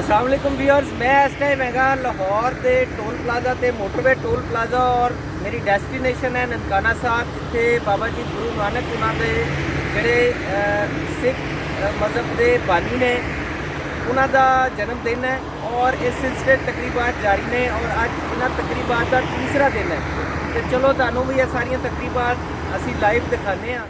अस्सलाम वालेकुम व्यूअर्स, मैं इस टाइम हैगा लाहौर के टोल प्लाजा ते मोटरवे टोल प्लाजा और मेरी डेस्टिनेशन है ननकाना साहब, जिथे बाबा जी गुरु नानक उन्होंने जोड़े सिख मजहब के बानी ने उन्हों का जन्मदिन है और इस सिलसिले तकरीबात जारी ने और अज इन्होंने तकरीबात का तीसरा दिन है। तो चलो तुहानू भी ये सारिया तकरीबात असी लाइव दिखाने हैं।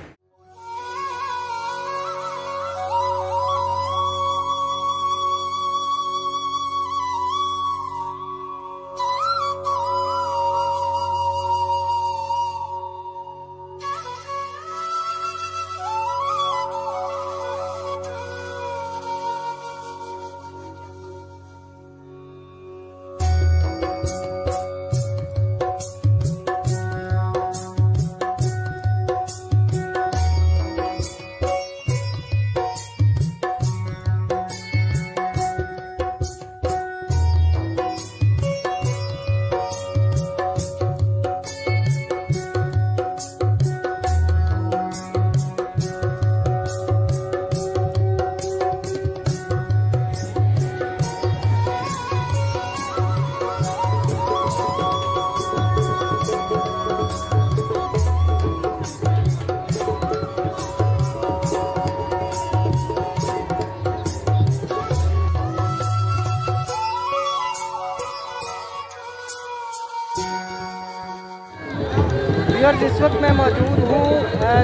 इस वक्त मैं मौजूद हूँ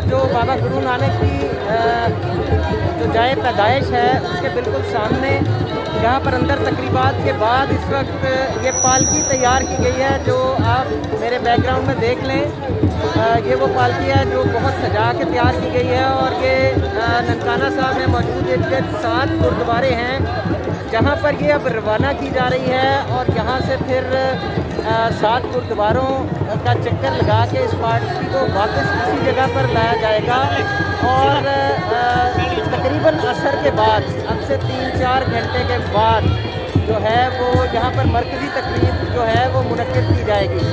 जो बाबा गुरु नानक की जो जाए पैदाइश है उसके बिल्कुल सामने, यहाँ पर अंदर तकरीबात के बाद इस वक्त ये पालकी तैयार की गई है जो आप मेरे बैकग्राउंड में देख लें। ये वो पालकी है जो बहुत सजा के तैयार की गई है और ये ननकाना साहब में मौजूद एक 7 गुरुद्वारे हैं जहाँ पर ये अब रवाना की जा रही है और यहाँ से फिर 7 गुरुद्वारों का चक्कर लगा के इस पार्टी को वापस इसी जगह पर लाया जाएगा और तकरीबन असर के बाद अब से 3-4 घंटे के बाद जो है वो यहाँ पर मरकज़ी तकरीब जो है वो मुनक्किद की जाएगी।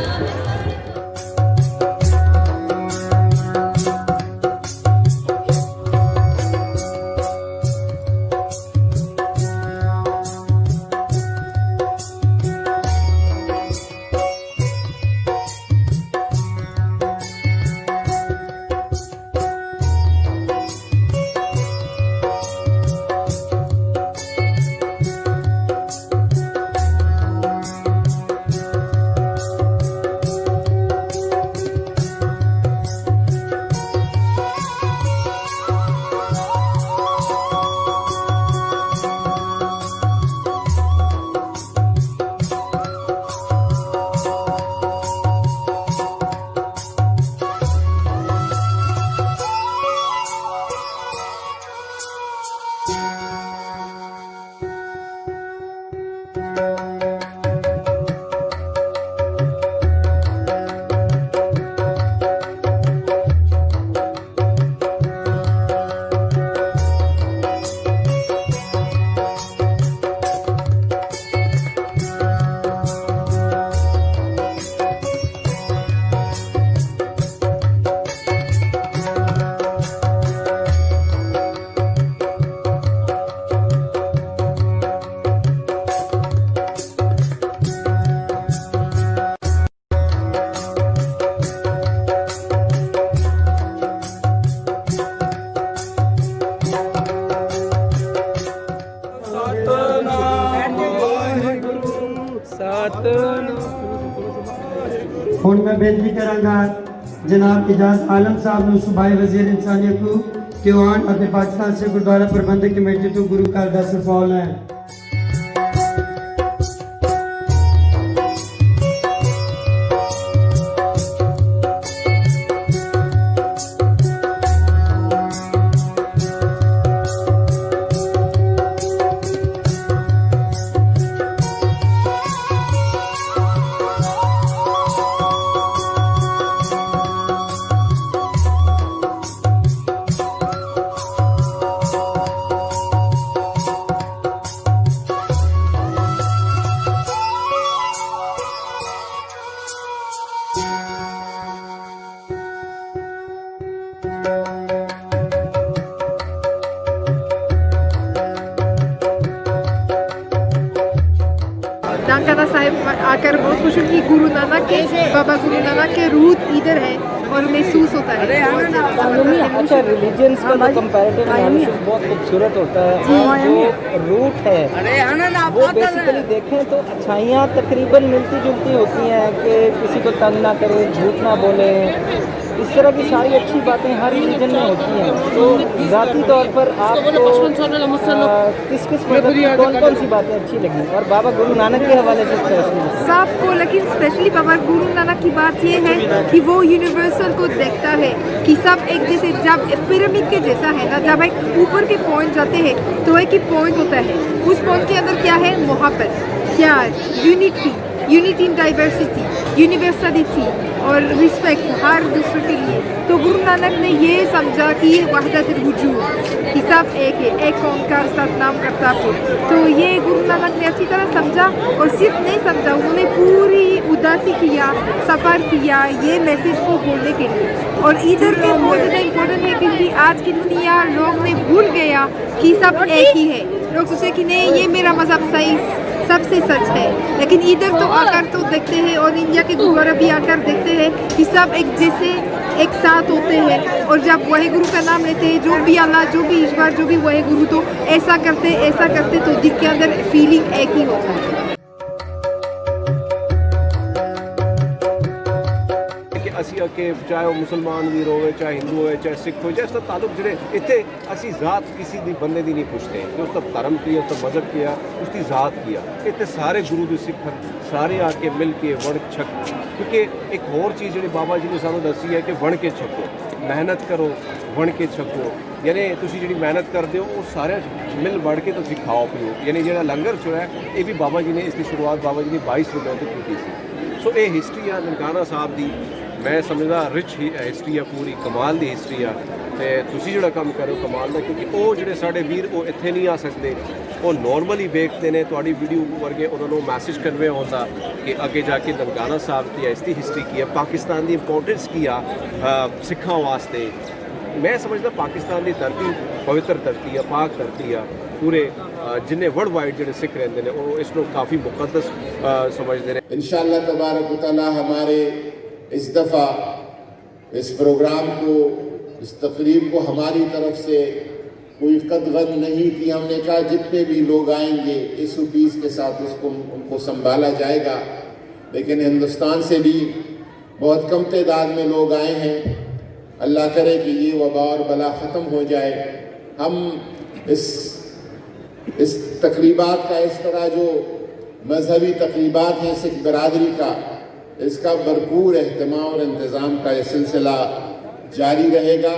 ਹੁਣ मैं बेनती करांगा जनाब एजाज आलम साहब ਨੂੰ सूबाई वजीर इंसानियत ਨੂੰ ਦੀਵਾਨ ਅਤੇ ਪਾਕਿਸਤਾਨ ਸੇ ਗੁਰਦੁਆਰਾ ਪ੍ਰਬੰਧਕ ਕਮੇਟੀ ਤੋਂ ਗੁਰੂ ਘਰ ਦਾ ਸਰਫੌਲ ਹੈ। नानकाना साहिब आकर बहुत खुश हूँ कि गुरु नानक के बाबा गुरु नानक के रूट इधर है और महसूस होता है। अच्छा, रिलीजन्स का जो कंपैरेटिव एनालिसिस बहुत खूबसूरत होता है। और जो रूट है वो बेसिकली देखें तो अच्छाइयाँ तकरीबन मिलती जुलती होती हैं कि किसी को तंग ना करे, झूठ ना बोले, इस तरह की सारी अच्छी बातें हर रिलीजन में होती हैं। तो ज़ाती तौर पर आपको किस किस कौन कौन सी बातें अच्छी लगी और बाबा गुरु नानक के हवाले से स्पेशली सबको, लेकिन स्पेशली बाबा गुरु नानक की बात ये है कि वो यूनिवर्सल को देखता है कि सब एक जैसे, जब पिरामिड के जैसा है ना, जब एक ऊपर के पॉइंट जाते हैं तो एक ही पॉइंट होता है, उस पॉइंट के अंदर क्या है? मोहब्बत, प्यार, यूनिटी इन डाइवर्सिटी, यूनिवर्सलिटी और रिस्पेक्ट हर दूसरे के लिए। तो गुरु नानक ने ये समझा कि वहदत वजूद, कि सब एक है, एक ओंकार सतनाम करतापुर। तो ये गुरु नानक ने अच्छी तरह समझा और सिर्फ नहीं समझा, उन्होंने पूरी उदासी किया, सफ़र किया ये मैसेज को बोलने के लिए। और इधर के बहुत ज़्यादा इम्पोर्टेंट है क्योंकि आज की दुनिया लोग ने भूल गया कि सब एक ही है। लोग सोचे कि नहीं ये मेरा मज़हब सही सबसे सच है, लेकिन इधर तो आकर तो देखते हैं और इंडिया के गुरुद्वारा भी आकर देखते हैं कि सब एक जैसे एक साथ होते हैं। और जब वही गुरु का नाम लेते हैं, जो भी अल्लाह, जो भी ईश्वर, जो भी वही गुरु, तो ऐसा करते तो दिल के अंदर फीलिंग एक ही होता है। ਅਸੀਂ ਕਿ ਚਾਹੇ ਉਹ ਮੁਸਲਮਾਨ ਵੀਰ ਹੋਵੇ, ਚਾਹੇ ਹਿੰਦੂ ਹੋਵੇ, ਚਾਹੇ ਸਿੱਖ ਹੋਵੇ, ਜਾਂ ਇਸ ਦਾ ਤਾਲੁਕ ਜਿਹੜੇ ਇੱਥੇ ਅਸੀਂ ਜ਼ਾਤ ਕਿਸੇ ਦੀ ਬੰਦੇ ਦੀ ਨਹੀਂ ਪੁੱਛਦੇ ਕਿ ਉਸ ਦਾ ਧਰਮ ਕੀ ਹੈ, ਉਸ ਦਾ ਮਜ਼ਹਬ ਕੀ ਹੈ, ਉਸ ਦੀ ਜ਼ਾਤ ਕੀ ਹੈ। ਇੱਥੇ ਸਾਰੇ ਗੁਰੂ ਦੇ ਸਿੱਖ ਹਨ, ਸਾਰੇ ਆ ਕੇ ਮਿਲ ਕੇ ਵਣ ਛਕ। ਕਿਉਂਕਿ ਇੱਕ ਹੋਰ ਚੀਜ਼ ਜਿਹੜੀ ਬਾਬਾ ਜੀ ਨੇ ਸਾਨੂੰ ਦੱਸੀ ਹੈ ਕਿ ਵਣ ਕੇ ਛਕੋ, ਮਿਹਨਤ ਕਰੋ, ਵਣ ਕੇ ਛਕੋ। ਯਾਨੀ ਤੁਸੀਂ ਜਿਹੜੀ ਮਿਹਨਤ ਕਰਦੇ ਹੋ ਉਹ ਸਾਰਿਆਂ 'ਚ ਮਿਲ ਵੜ ਕੇ ਤੁਸੀਂ ਖਾਓ ਪੀਓ। ਯਾਨੀ ਜਿਹੜਾ ਲੰਗਰ ਜੋ ਹੈ ਇਹ ਵੀ ਬਾਬਾ ਜੀ ਨੇ ਇਸ ਦੀ ਸ਼ੁਰੂਆਤ ਬਾਬਾ ਜੀ ਨੇ 22 ਰੁਪਏ ਤੋਂ ਕੀਤੀ ਸੀ। ਸੋ ਇਹ ਹਿਸਟਰੀ ਆ ਨਨਕਾਣਾ ਸਾਹਿਬ ਦੀ, मैं समझदा रिच हिस्ट्री है, पूरी कमाल की हिस्ट्री है। तो तुसी जिहड़ा काम करो कमाल का, क्योंकि वो जिहड़े साडे वीर वो इत्थे नहीं आ सकते, वो नॉर्मली वेखते हैं तुहाडी वीडियो वर्गे, उन्होंने मैसेज कन्वे होता कि अगे जाके ननकाना साहब की है, इसकी हिस्ट्री की है, पाकिस्तान की इंपोर्टेंस की है सिखां वास्ते। मैं समझदा पाकिस्तान की धरती पवित्र धरती है, पाक धरती है। पूरे जिन्हें वर्ल्ड वाइड जिहड़े सिख रहिंदे ने वो इसनूं काफ़ी मुकद्दस समझते हैं। इंशाअल्लाह तबारक व तआला हमारे इस दफ़ा इस प्रोग्राम को, इस तकरीब को हमारी तरफ से कोई कदगन नहीं थी। हमने कहा जितने भी लोग आएंगे इस पीस के साथ उनको संभाला जाएगा, लेकिन हिंदुस्तान से भी बहुत कम तादाद में लोग आए हैं। अल्लाह करे कि ये वबा और बला ख़त्म हो जाए। हम इस तकरीबात का, इस तरह जो मजहबी तकरीबात हैं सिख बरादरी का, इसका भरपूर एहतमाम और इंतज़ाम का ये सिलसिला जारी रहेगा।